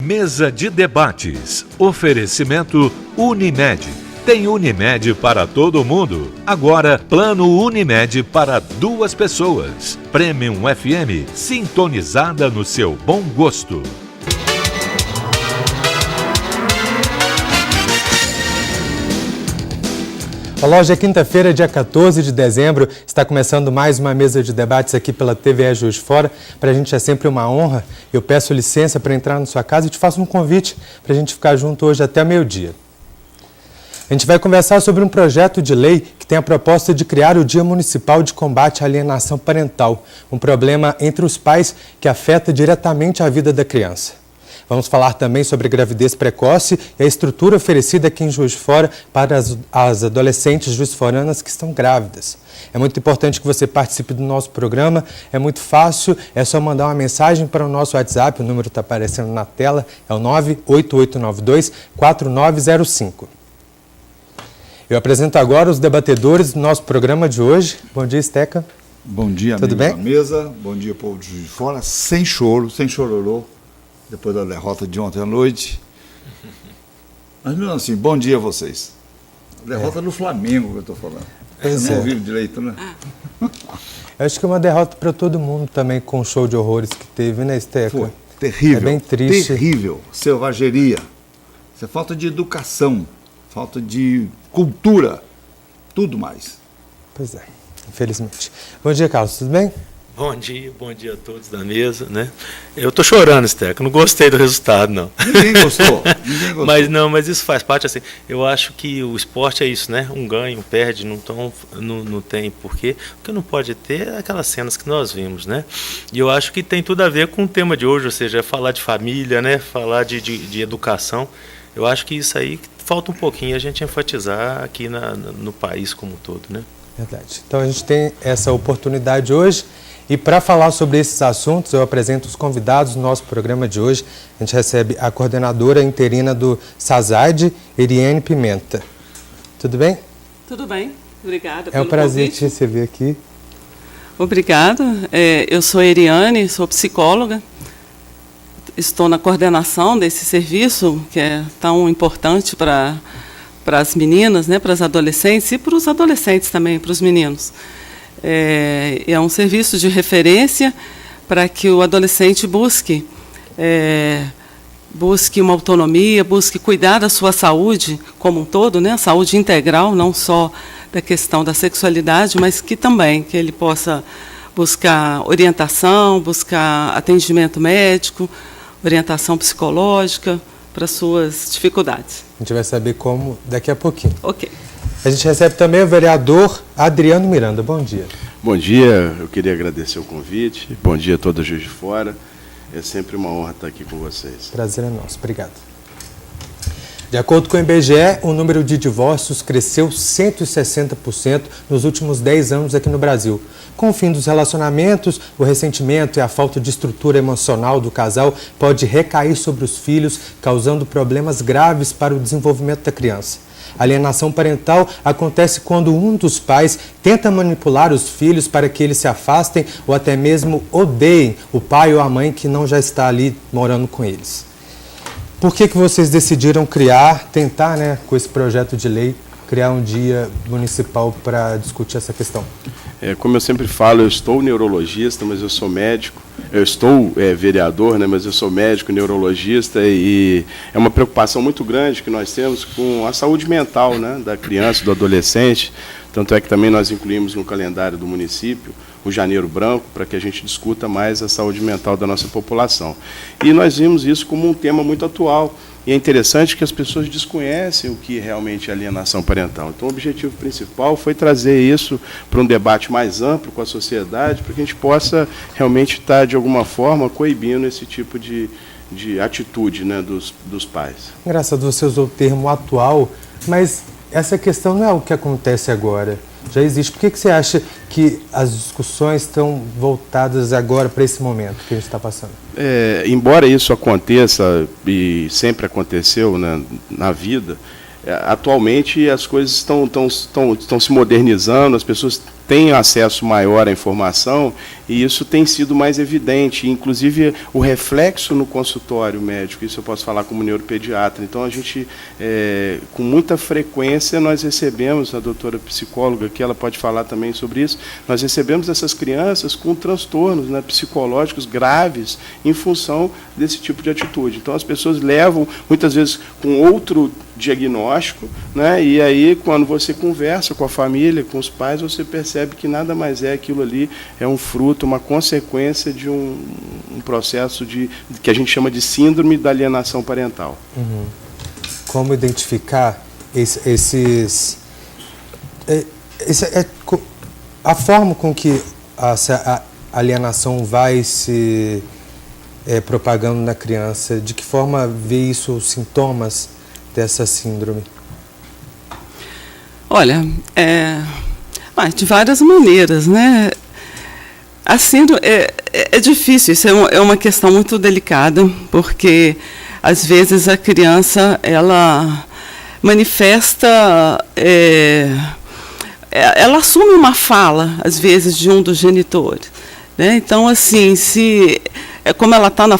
Mesa de debates. Oferecimento Unimed. Tem Unimed para todo mundo. Agora, plano Unimed para 2 pessoas. Premium FM, sintonizada no seu bom gosto. Olá, hoje é quinta-feira, dia 14 de dezembro. Está começando mais uma mesa de debates aqui pela TVE Juiz de Fora. Para a gente é sempre uma honra. Eu peço licença para entrar na sua casa e te faço um convite para a gente ficar junto hoje até meio-dia. A gente vai conversar sobre um projeto de lei que tem a proposta de criar o Dia Municipal de Combate à Alienação Parental, um problema entre os pais que afeta diretamente a vida da criança. Vamos falar também sobre gravidez precoce e a estrutura oferecida aqui em Juiz de Fora para as adolescentes juiz-foranas que estão grávidas. É muito importante que você participe do nosso programa, é muito fácil, é só mandar uma mensagem para o nosso WhatsApp, o número está aparecendo na tela, é o 98892-4905. Eu apresento agora os debatedores do nosso programa de hoje. Bom dia, Esteca. Bom dia, amigos da mesa, bom dia, povo de Juiz de Fora, sem choro, sem chororô. Depois da derrota de ontem à noite. Mas mesmo assim, bom dia a vocês. Derrota do Flamengo que eu estou falando. Vocês não ouviram direito, né? Eu acho que é uma derrota para todo mundo também, com o show de horrores que teve, né, Esteca? Foi terrível. É bem triste. Terrível. Selvageria. Isso é falta de educação, falta de cultura, tudo mais. Pois é, infelizmente. Bom dia, Carlos, tudo bem? Bom dia a todos da mesa, né? Eu tô chorando, Steca, não gostei do resultado, não. Ninguém gostou. Mas isso faz parte, assim, eu acho que o esporte é isso, né? Um ganha, um perde, não tem porquê. O que não pode ter é aquelas cenas que nós vimos, né? E eu acho que tem tudo a ver com o tema de hoje, ou seja, falar de família, né? Falar de educação. Eu acho que isso aí falta um pouquinho a gente enfatizar aqui no país como um todo, né? Verdade. Então a gente tem essa oportunidade hoje. E para falar sobre esses assuntos, eu apresento os convidados do nosso programa de hoje. A gente recebe a coordenadora interina do SASAD, Eriane Pimenta. Tudo bem? Tudo bem, obrigada pelo convite. É um prazer te receber aqui. Obrigada. Eu sou Eriane, sou psicóloga. Estou na coordenação desse serviço, que é tão importante para as meninas, né, para as adolescentes e para os adolescentes também, para os meninos. É um serviço de referência para que o adolescente busque uma autonomia, busque cuidar da sua saúde como um todo, né? A saúde integral, não só da questão da sexualidade, mas que ele possa buscar orientação, buscar atendimento médico, orientação psicológica para suas dificuldades. A gente vai saber como daqui a pouquinho. Ok. A gente recebe também o vereador Adriano Miranda. Bom dia. Bom dia, eu queria agradecer o convite. Bom dia a toda Juiz de Fora. É sempre uma honra estar aqui com vocês. Prazer é nosso. Obrigado. De acordo com o IBGE, o número de divórcios cresceu 160% nos últimos 10 anos aqui no Brasil. Com o fim dos relacionamentos, o ressentimento e a falta de estrutura emocional do casal pode recair sobre os filhos, causando problemas graves para o desenvolvimento da criança. A alienação parental acontece quando um dos pais tenta manipular os filhos para que eles se afastem ou até mesmo odeiem o pai ou a mãe que não já está ali morando com eles. Por que vocês decidiram tentar, né, com esse projeto de lei, criar um dia municipal para discutir essa questão? Como eu sempre falo, eu estou neurologista, mas eu sou médico. Eu estou vereador, né, mas eu sou médico, neurologista, e é uma preocupação muito grande que nós temos com a saúde mental, né, da criança, do adolescente. Tanto é que também nós incluímos no calendário do município o Janeiro Branco, para que a gente discuta mais a saúde mental da nossa população. E nós vimos isso como um tema muito atual. E é interessante que as pessoas desconhecem o que realmente é alienação parental. Então, o objetivo principal foi trazer isso para um debate mais amplo com a sociedade, para que a gente possa realmente estar, de alguma forma, coibindo esse tipo de atitude, né, dos pais. Engraçado, você usou o termo atual, mas essa questão não é o que acontece agora. Já existe. Por que você acha que as discussões estão voltadas agora para esse momento que a gente está passando? Embora isso aconteça, e sempre aconteceu, né, na vida, atualmente as coisas estão se modernizando, as pessoas têm acesso maior à informação E isso tem sido mais evidente, inclusive o reflexo no consultório médico, isso eu posso falar como neuropediatra. Então, a gente, com muita frequência, nós recebemos, a doutora psicóloga aqui, ela pode falar também sobre isso, nós recebemos essas crianças com transtornos, né, psicológicos graves em função desse tipo de atitude. Então, as pessoas levam, muitas vezes, com outro diagnóstico, né, e aí, quando você conversa com a família, com os pais, você percebe que nada mais é aquilo ali, é um fruto, uma consequência de um processo que a gente chama de síndrome da alienação parental. Uhum. Como identificar a forma com que a alienação vai se propagando na criança? De que forma vê isso, os sintomas dessa síndrome? Olha, de várias maneiras, né? A síndrome é difícil, isso é uma questão muito delicada, porque às vezes a criança ela manifesta, ela assume uma fala, às vezes, de um dos genitores, né? Então, assim, como ela está na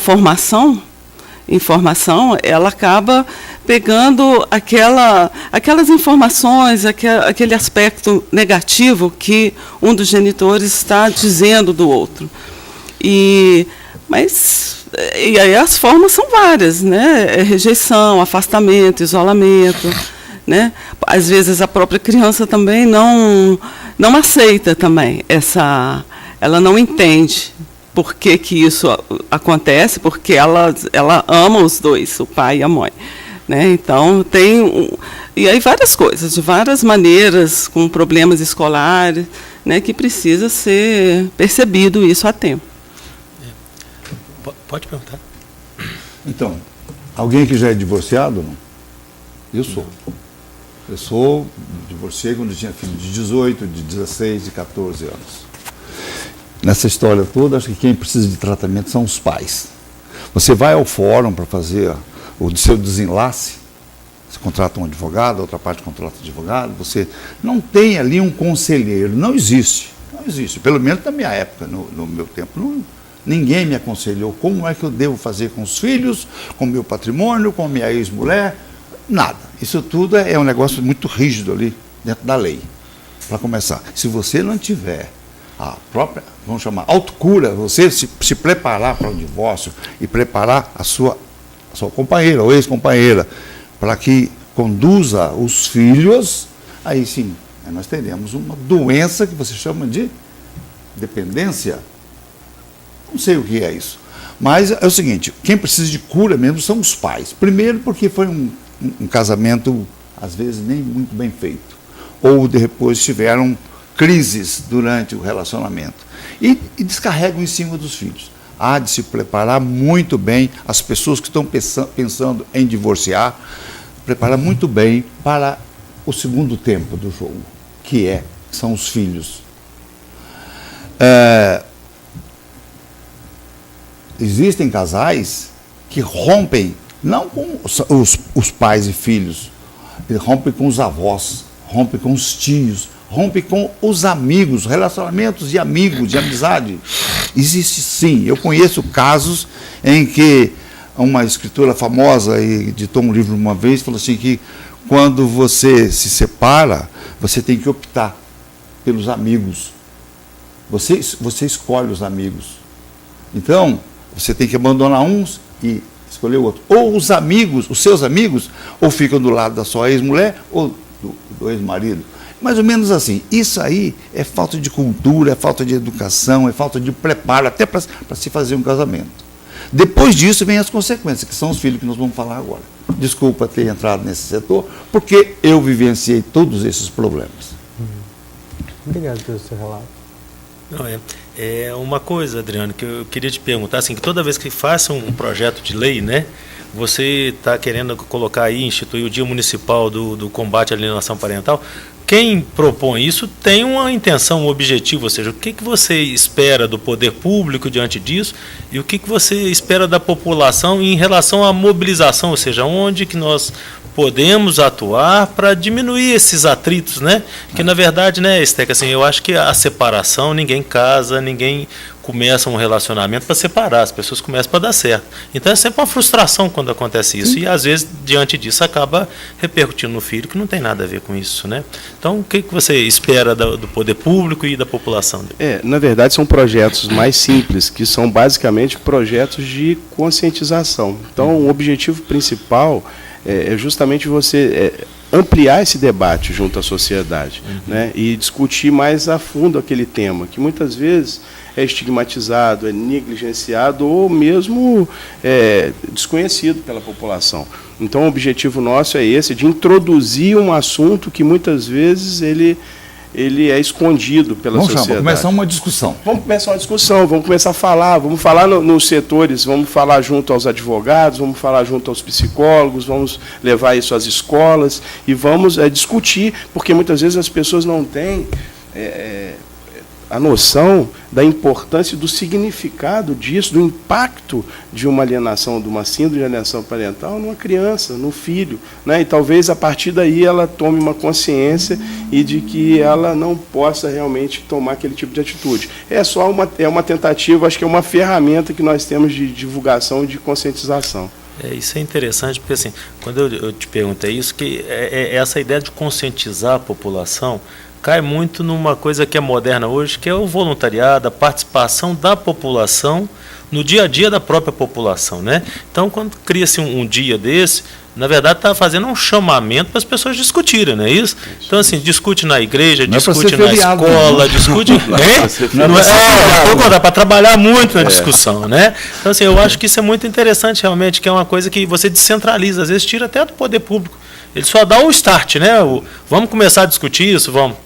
informação, ela acaba pegando aquelas informações, aquele aspecto negativo que um dos genitores está dizendo do outro. E aí as formas são várias, né? Rejeição, afastamento, isolamento, né? Às vezes a própria criança também não aceita também ela não entende por que isso acontece, porque ela ama os dois, o pai e a mãe, né? Então, e aí várias coisas, de várias maneiras, com problemas escolares, né, que precisa ser percebido isso a tempo. Pode perguntar. Então, alguém que já é divorciado? Não? Eu sou. Eu divorciei quando eu tinha filho de 18, de 16, de 14 anos. Nessa história toda, acho que quem precisa de tratamento são os pais. Você vai ao fórum para fazer o seu desenlace, você contrata um advogado, a outra parte contrata um advogado, você não tem ali um conselheiro, não existe. Pelo menos na minha época, no meu tempo, ninguém me aconselhou como é que eu devo fazer com os filhos, com o meu patrimônio, com a minha ex-mulher, nada. Isso tudo é um negócio muito rígido ali, dentro da lei. Para começar, se você não tiver a própria, vamos chamar, autocura, você se preparar para o divórcio e preparar a sua companheira ou ex-companheira para que conduza os filhos, aí sim, nós teremos uma doença que você chama de dependência. Não sei o que é isso. Mas é o seguinte, quem precisa de cura mesmo são os pais. Primeiro porque foi um casamento, às vezes, nem muito bem feito. Ou depois tiveram crises durante o relacionamento. E descarregam em cima dos filhos. Há de se preparar muito bem, as pessoas que estão pensando em divorciar, preparar muito bem para o segundo tempo do jogo, que são os filhos. Existem casais que rompem, não com os pais e filhos, rompem com os avós, rompem com os tios, rompe com os amigos, relacionamentos de amigos, de amizade. Existe sim. Eu conheço casos em que uma escritora famosa editou um livro uma vez, falou assim que quando você se separa, você tem que optar pelos amigos. Você escolhe os amigos. Então, você tem que abandonar uns e escolher o outro. Ou os amigos, os seus amigos, ou ficam do lado da sua ex-mulher ou do ex-marido. Mais ou menos assim. Isso aí é falta de cultura, é falta de educação, é falta de preparo, até para se fazer um casamento. Depois disso vem as consequências, que são os filhos que nós vamos falar agora. Desculpa ter entrado nesse setor, porque eu vivenciei todos esses problemas. Obrigado pelo seu relato. Não, é uma coisa, Adriano, que eu queria te perguntar, assim, que toda vez que faça um projeto de lei, né, você está querendo colocar aí, instituir o Dia Municipal do Combate à Alienação Parental, quem propõe isso tem uma intenção, um objetivo, ou seja, o que você espera do poder público diante disso e o que você espera da população em relação à mobilização, ou seja, onde que nós podemos atuar para diminuir esses atritos, né? Que na verdade, né, Esteca, assim, eu acho que a separação, ninguém casa, ninguém começa um relacionamento para separar, as pessoas começam para dar certo. Então é sempre uma frustração quando acontece isso, e às vezes, diante disso, acaba repercutindo no filho, que não tem nada a ver com isso, né? Então, o que você espera do poder público e da população? Na verdade, são projetos mais simples, que são basicamente projetos de conscientização. Então, o objetivo principal é justamente você ampliar esse debate junto à sociedade, né, e discutir mais a fundo aquele tema, que muitas vezes é estigmatizado, é negligenciado ou mesmo desconhecido pela população. Então, o objetivo nosso é esse, de introduzir um assunto que muitas vezes ele é escondido pela sociedade. Vamos começar uma discussão. Vamos começar a falar, vamos falar nos setores, vamos falar junto aos advogados, vamos falar junto aos psicólogos, vamos levar isso às escolas e vamos discutir, porque muitas vezes as pessoas não têm a noção da importância, do significado disso, do impacto de uma alienação, de uma síndrome de alienação parental numa criança, no filho, né? E talvez a partir daí ela tome uma consciência e de que ela não possa realmente tomar aquele tipo de atitude. É só uma tentativa, acho que é uma ferramenta que nós temos de divulgação e de conscientização. Isso é interessante, porque assim, quando eu te perguntei isso, que essa ideia de conscientizar a população cai muito numa coisa que é moderna hoje, que é o voluntariado, a participação da população no dia a dia da própria população, né? Então, quando cria-se um dia desse, na verdade está fazendo um chamamento para as pessoas discutirem, não é isso? Então, assim, discute na igreja, discute na escola, discute... Dá para trabalhar muito na discussão, né? Então, assim, eu acho que isso é muito interessante realmente, que é uma coisa que você descentraliza, às vezes tira até do poder público. Ele só dá o start, né? Vamos começar a discutir isso, vamos.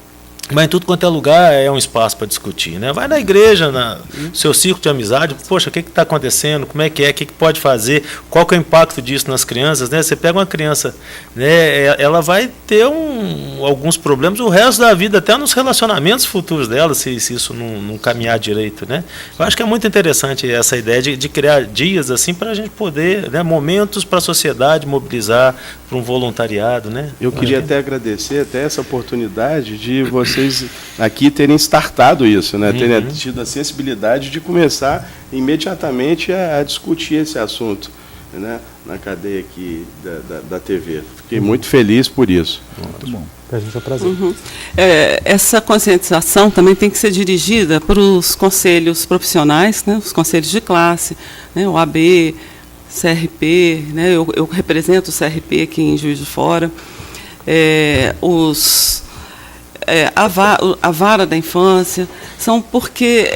Mas em tudo quanto é lugar é um espaço para discutir, né? Vai na igreja, no seu círculo de amizade, poxa, o que está acontecendo, como é, o que pode fazer, qual que é o impacto disso nas crianças, né? Você pega uma criança, né? Ela vai ter alguns problemas o resto da vida, até nos relacionamentos futuros dela, se isso não caminhar direito, né? Eu acho que é muito interessante essa ideia de criar dias assim para a gente poder, né, momentos para a sociedade mobilizar para um voluntariado, né? Eu queria até agradecer até essa oportunidade de vocês aqui terem startado isso, né? Terem tido a sensibilidade de começar imediatamente a discutir esse assunto, né? Na cadeia aqui da TV. Fiquei muito feliz por isso. Muito bom. Para a gente é um prazer. Essa conscientização também tem que ser dirigida para os conselhos profissionais, né? Os conselhos de classe, né? O AB, CRP, né? Eu represento o CRP aqui em Juiz de Fora, a vara da infância, são porque,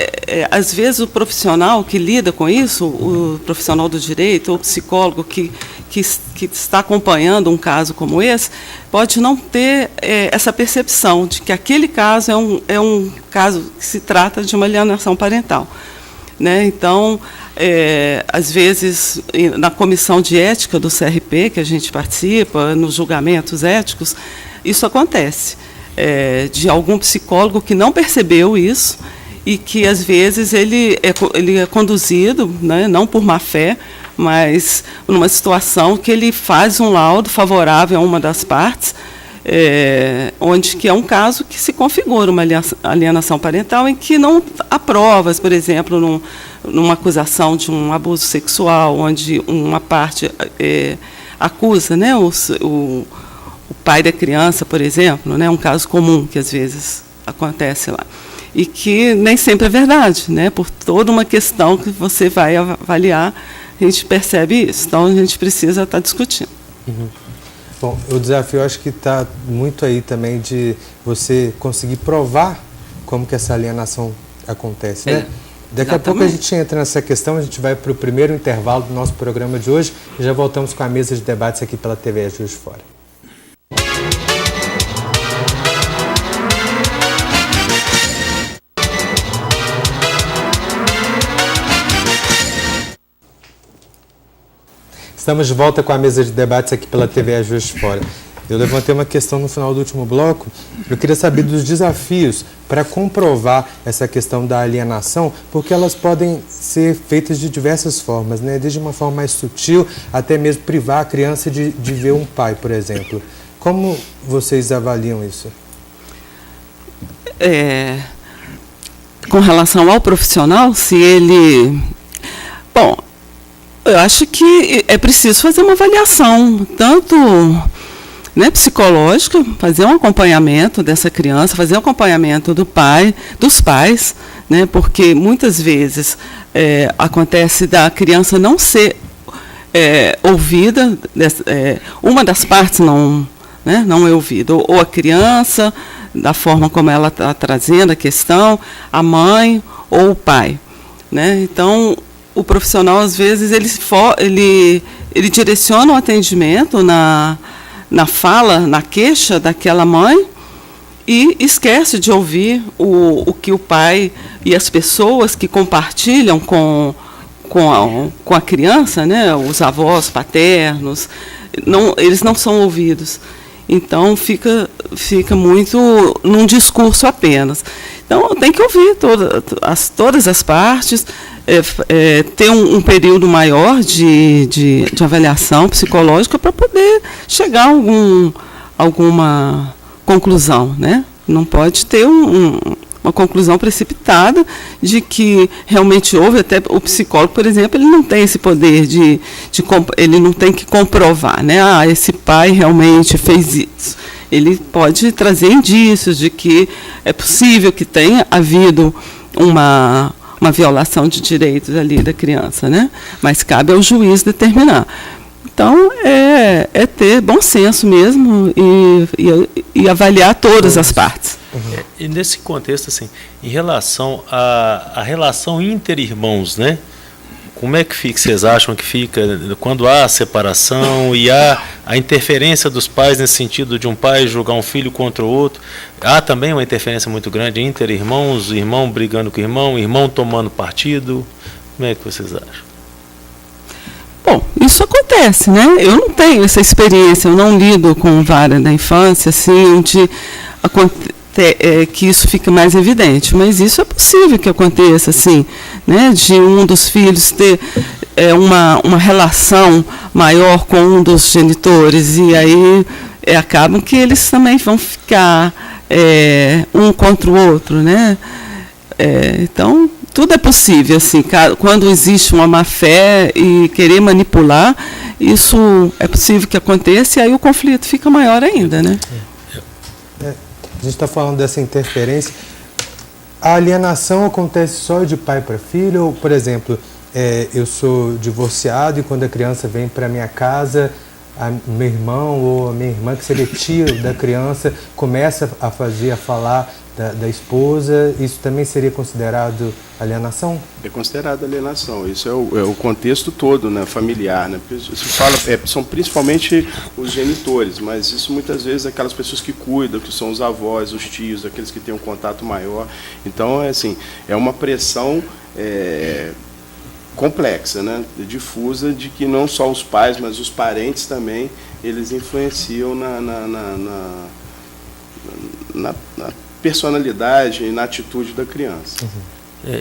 às vezes, o profissional que lida com isso, o profissional do direito, ou o psicólogo que está acompanhando um caso como esse, pode não ter essa percepção de que aquele caso é um caso que se trata de uma alienação parental, né? Então, às vezes, na comissão de ética do CRP, que a gente participa, nos julgamentos éticos, isso acontece. De algum psicólogo que não percebeu isso e que, às vezes, ele é conduzido, né, não por má fé, mas numa situação que ele faz um laudo favorável a uma das partes, onde que é um caso que se configura uma alienação parental em que não há provas, por exemplo, numa acusação de um abuso sexual, onde uma parte acusa, né, o pai da criança, por exemplo, né, um caso comum que às vezes acontece lá, e que nem sempre é verdade, né, por toda uma questão que você vai avaliar, a gente percebe isso, então a gente precisa estar discutindo. Bom, o desafio acho que está muito aí também de você conseguir provar como que essa alienação acontece, né? Daqui a pouco a gente entra nessa questão, a gente vai para o primeiro intervalo do nosso programa de hoje e já voltamos com a mesa de debates aqui pela TV Juiz de Fora. Estamos de volta com a mesa de debates aqui pela TV Juiz de Fora. Eu levantei uma questão no final do último bloco. Eu queria saber dos desafios para comprovar essa questão da alienação, porque elas podem ser feitas de diversas formas, né? Desde uma forma mais sutil, até mesmo privar a criança de ver um pai, por exemplo. Como vocês avaliam isso? com relação ao profissional, se ele... Bom, eu acho que é preciso fazer uma avaliação, tanto psicológica, fazer um acompanhamento dessa criança, fazer um acompanhamento dos pais, porque muitas vezes acontece da criança não ser ouvida, uma das partes não é ouvida, ou a criança, da forma como ela está trazendo a questão, a mãe ou o pai. Então, o profissional, às vezes, ele direciona o atendimento na fala, na queixa daquela mãe e esquece de ouvir o que o pai e as pessoas que compartilham com a criança, os avós paternos, eles não são ouvidos. Então, fica muito num discurso apenas. Então, tem que ouvir todas as partes, ter um período maior de avaliação psicológica para poder chegar a alguma conclusão. Não pode ter uma conclusão precipitada de que realmente houve. Até o psicólogo, por exemplo, ele não tem esse poder ele não tem que comprovar, esse pai realmente fez isso. Ele pode trazer indícios de que é possível que tenha havido uma violação de direitos ali da criança, mas cabe ao juiz determinar. Então, é ter bom senso mesmo e avaliar todas as partes. E nesse contexto, assim, em relação à relação inter-irmãos, como é que fica, vocês acham que fica quando há a separação e há a interferência dos pais nesse sentido de um pai julgar um filho contra o outro? Há também uma interferência muito grande entre irmãos, irmão brigando com irmão tomando partido. Como é que vocês acham? Bom, isso acontece, Eu não tenho essa experiência, eu não lido com vara da infância, assim, onde que isso fica mais evidente, mas isso é possível que aconteça, assim, de um dos filhos ter uma relação maior com um dos genitores, e aí acabam que eles também vão ficar um contra o outro, então, tudo é possível, assim, quando existe uma má-fé e querer manipular, isso é possível que aconteça, e aí o conflito fica maior ainda, A gente está falando dessa interferência. A alienação acontece só de pai para filho? Ou, por exemplo, eu sou divorciado e quando a criança vem para minha casa, meu irmão ou a minha irmã, que seria tio da criança, começa a falar da esposa, isso também seria considerado alienação? É considerado alienação. Isso é o contexto todo, familiar. Isso são principalmente os genitores, mas isso muitas vezes é aquelas pessoas que cuidam, que são os avós, os tios, aqueles que têm um contato maior. Então, é uma pressão complexa, difusa, de que não só os pais, mas os parentes também, eles influenciam na personalidade e na atitude da criança.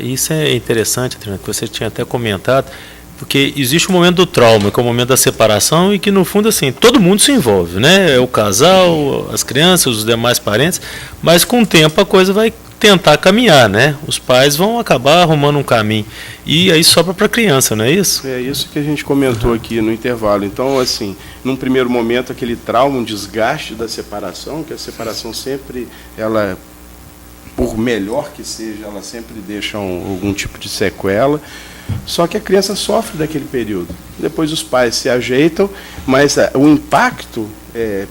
Isso é interessante, que você tinha até comentado, porque existe o momento do trauma, que é o momento da separação, e que, no fundo, assim, todo mundo se envolve, É o casal, as crianças, os demais parentes, mas com o tempo a coisa vai tentar caminhar, Os pais vão acabar arrumando um caminho, e aí sobra para a criança, não é isso? É isso que a gente comentou aqui no intervalo. Então, assim, num primeiro momento, aquele trauma, um desgaste da separação, que a separação sempre, ela, por melhor que seja, ela sempre deixa algum tipo de sequela, só que a criança sofre daquele período. Depois os pais se ajeitam, mas o impacto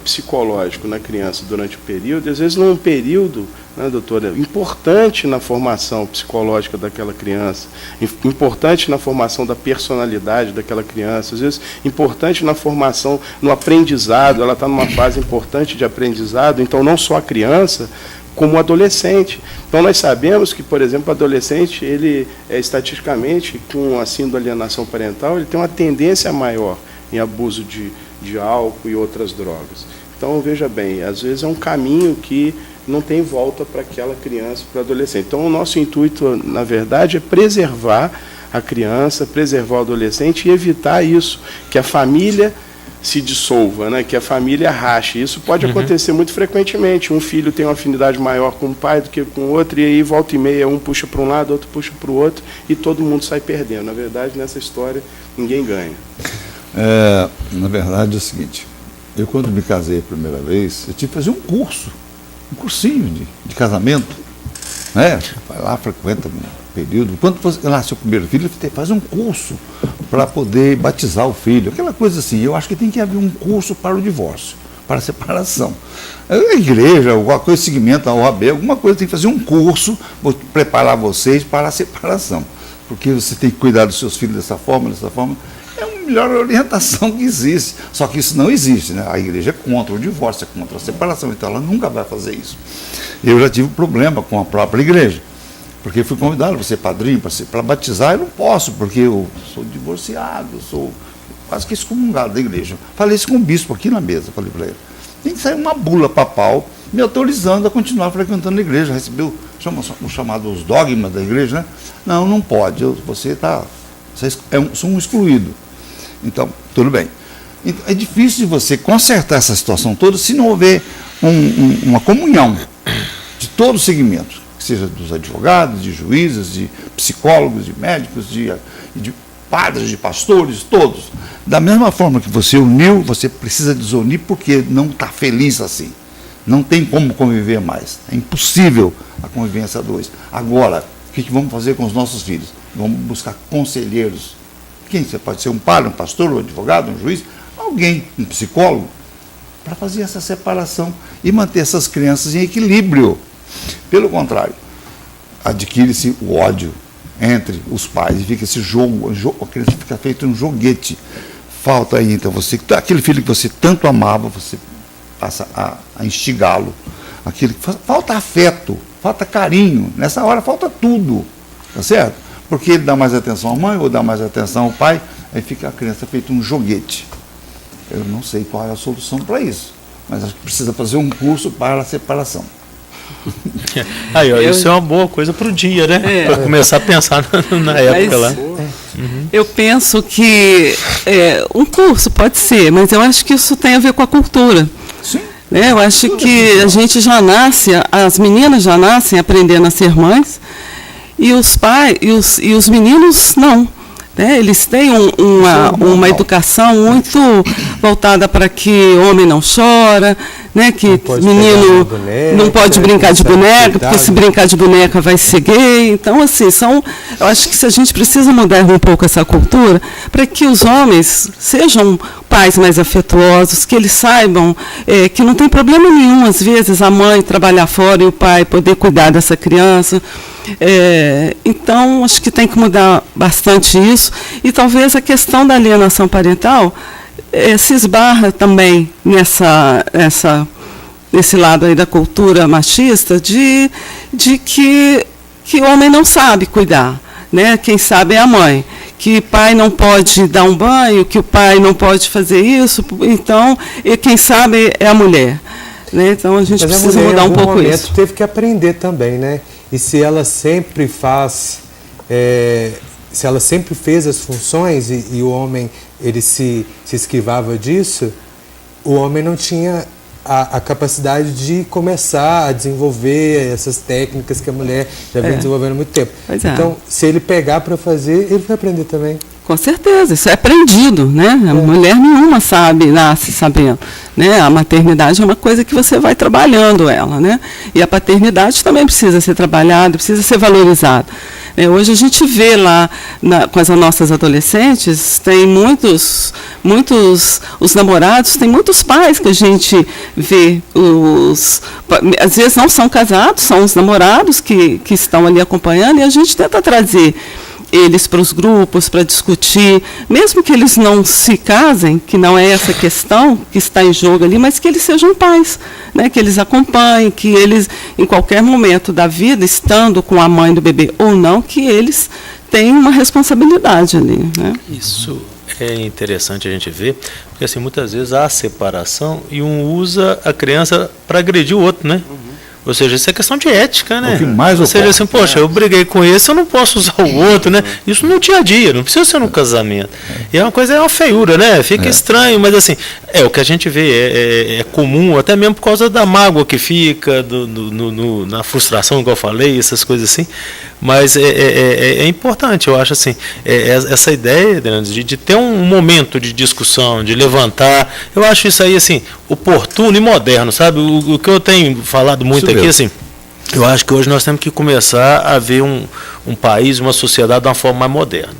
psicológico na criança durante o período, às vezes não é um período, doutora, importante na formação psicológica daquela criança, importante na formação da personalidade daquela criança, às vezes importante na formação, no aprendizado, ela está numa fase importante de aprendizado, então não só a criança, como o adolescente. Então nós sabemos que, por exemplo, o adolescente, ele estatisticamente, com a síndrome de alienação parental, ele tem uma tendência maior em abuso de álcool e outras drogas. Então, veja bem, às vezes é um caminho que não tem volta para aquela criança, para o adolescente. Então, o nosso intuito, na verdade, é preservar a criança, preservar o adolescente e evitar isso, que a família se dissolva, né? Que a família rache. Isso pode acontecer muito frequentemente. Um filho tem uma afinidade maior com o pai do que com o outro, e aí volta e meia um puxa para um lado, outro puxa para o outro, e todo mundo sai perdendo. Na verdade, nessa história, ninguém ganha. Na verdade é o seguinte, eu quando me casei a primeira vez, eu tive que fazer um cursinho de casamento, né? Vai lá, frequenta um período. Quando você nasce o primeiro filho, você faz um curso para poder batizar o filho, aquela coisa assim. Eu acho que tem que haver um curso para o divórcio, para a separação. A igreja, alguma coisa, segmento, a OAB, alguma coisa, tem que fazer um curso, vou preparar vocês para a separação, porque você tem que cuidar dos seus filhos dessa forma. É a melhor orientação que existe. Só que isso não existe, né? A igreja é contra o divórcio, é contra a separação, então ela nunca vai fazer isso. Eu já tive problema com a própria igreja, porque fui convidado para ser padrinho, para batizar, eu não posso, porque eu sou divorciado, eu sou quase que excomungado da igreja. Falei isso com o bispo aqui na mesa, falei para ele. Tem que sair uma bula papal me autorizando a continuar frequentando a igreja. Recebeu o chamado os dogmas da igreja, né? Não pode, você é um excluído. Então, tudo bem. Então, é difícil de você consertar essa situação toda se não houver uma comunhão de todo o segmento, que seja dos advogados, de juízes, de psicólogos, de médicos, de padres, de pastores, todos. Da mesma forma que você uniu, você precisa desunir porque não está feliz assim. Não tem como conviver mais. É impossível a convivência a dois. Agora, o que vamos fazer com os nossos filhos? Vamos buscar conselheiros. Quem? Você pode ser um padre, um pastor, um advogado, um juiz, alguém, um psicólogo, para fazer essa separação e manter essas crianças em equilíbrio. Pelo contrário, adquire-se o ódio entre os pais e fica esse jogo, a criança fica feita um joguete. Falta aí, então, aquele filho que você tanto amava, você passa a instigá-lo. Falta afeto, falta carinho, nessa hora falta tudo, tá certo? Porque ele dá mais atenção à mãe ou dá mais atenção ao pai, aí fica a criança feita um joguete. Eu não sei qual é a solução para isso, mas acho que precisa fazer um curso para a separação. Aí, ó, isso é uma boa coisa para o dia, né? Para começar a pensar na época lá. Eu penso que um curso pode ser, mas eu acho que isso tem a ver com a cultura. Sim. Eu acho que a gente já nasce, as meninas já nascem aprendendo a ser mães, e os pais e os meninos não. Eles têm uma educação muito voltada para que homem não chora, né? Que menino não pode brincar de boneca, porque se brincar de boneca vai ser gay. Então, assim, eu acho que a gente precisa mudar um pouco essa cultura para que os homens sejam pais mais afetuosos, que eles saibam que não tem problema nenhum, às vezes, a mãe trabalhar fora e o pai poder cuidar dessa criança. Então, acho que tem que mudar bastante isso. E talvez a questão da alienação parental se esbarra também nesse lado aí da cultura machista de que o homem não sabe cuidar, né? Quem sabe é a mãe. Que pai não pode dar um banho, que o pai não pode fazer isso, então, quem sabe é a mulher. Né? Então, a gente precisa mudar um pouco isso. Teve que aprender também, né? E se ela sempre se ela sempre fez as funções e o homem ele se esquivava disso, o homem não tinha a capacidade de começar a desenvolver essas técnicas que a mulher já vem desenvolvendo há muito tempo. Então, se ele pegar para fazer, ele vai aprender também. Com certeza, isso é aprendido, né? A mulher nenhuma nasce sabendo, né? A maternidade é uma coisa que você vai trabalhando ela, né? E a paternidade também precisa ser trabalhada, precisa ser valorizada. Hoje a gente vê lá com as nossas adolescentes, tem muitos, os namorados, tem muitos pais que a gente vê, às vezes não são casados, são os namorados que estão ali acompanhando, e a gente tenta trazer eles para os grupos, para discutir, mesmo que eles não se casem, que não é essa questão que está em jogo ali, mas que eles sejam pais, né? Que eles acompanhem, que eles, em qualquer momento da vida, estando com a mãe do bebê ou não, que eles têm uma responsabilidade ali. Né? Isso é interessante a gente ver, porque assim, muitas vezes há separação e um usa a criança para agredir o outro, né? Ou seja, isso é questão de ética, né? O que mais Ou seja, ocorre. assim, poxa, eu briguei com esse, eu não posso usar o outro, né? Isso no dia a dia, não precisa ser no casamento. E é uma coisa, é uma feiura, né? Fica estranho, mas assim, é o que a gente vê, é comum, até mesmo por causa da mágoa que fica, na frustração, igual eu falei, essas coisas assim. Mas é importante, eu acho assim, essa ideia, Adriano, de ter um momento de discussão, de levantar, eu acho isso aí, assim, oportuno e moderno, sabe? O que eu tenho falado muito Isso aqui, mesmo. assim, eu acho que hoje nós temos que começar a ver um país, uma sociedade de uma forma mais moderna,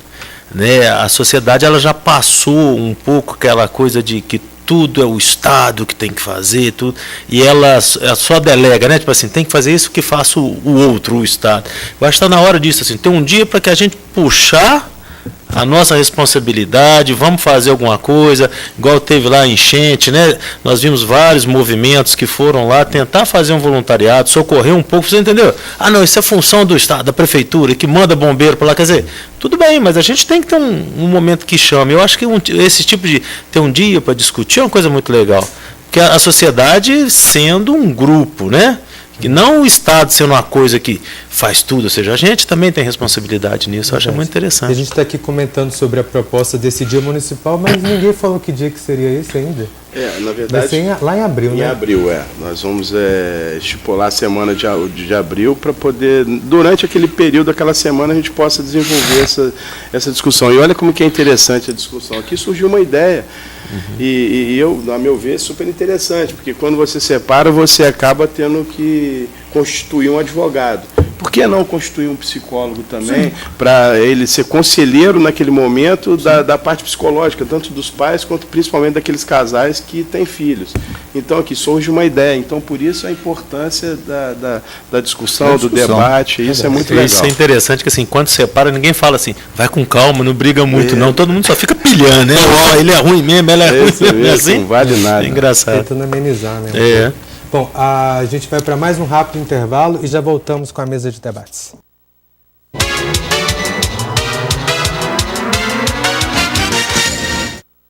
né? A sociedade, ela já passou um pouco aquela coisa de que tudo é o Estado que tem que fazer, tudo, e ela só delega, né? Tipo assim, tem que fazer isso que faça o outro, o Estado. Eu acho que está na hora disso, assim, tem um dia para que a gente puxar a nossa responsabilidade, vamos fazer alguma coisa, igual teve lá a enchente, né? Nós vimos vários movimentos que foram lá tentar fazer um voluntariado, socorrer um pouco, você entendeu? Ah, não, isso é função do Estado, da Prefeitura, que manda bombeiro para lá, quer dizer, tudo bem, mas a gente tem que ter um momento que chame. Eu acho que esse tipo de ter um dia para discutir é uma coisa muito legal, porque a sociedade sendo um grupo, né? Que não o Estado sendo uma coisa que faz tudo, ou seja, a gente também tem responsabilidade nisso, eu acho muito A interessante. gente está aqui comentando sobre a proposta desse dia municipal, mas ninguém falou que dia que seria esse ainda. Na Vai verdade, ser lá em abril, em né? abril, Nós vamos estipular a semana de abril para poder, durante aquele período, aquela semana, a gente possa desenvolver essa discussão. E olha como que é interessante a discussão. Aqui surgiu uma ideia. E eu, a meu ver, é super interessante, porque quando você separa, você acaba tendo que constituir um advogado. Por que não constituir um psicólogo também, para ele ser conselheiro naquele momento da parte psicológica, tanto dos pais quanto principalmente daqueles casais que têm filhos? Então aqui surge uma ideia, então por isso a importância da discussão, do debate, isso é muito legal. Isso é interessante, que assim, quando separa, ninguém fala assim, vai com calma, não briga muito, não, todo mundo só fica pilhando, né? Ó, ele é ruim mesmo, ela é ruim mesmo, assim. Não vale nada. É engraçado. Tentando amenizar, né? É. Bom, a gente vai para mais um rápido intervalo e já voltamos com a mesa de debates.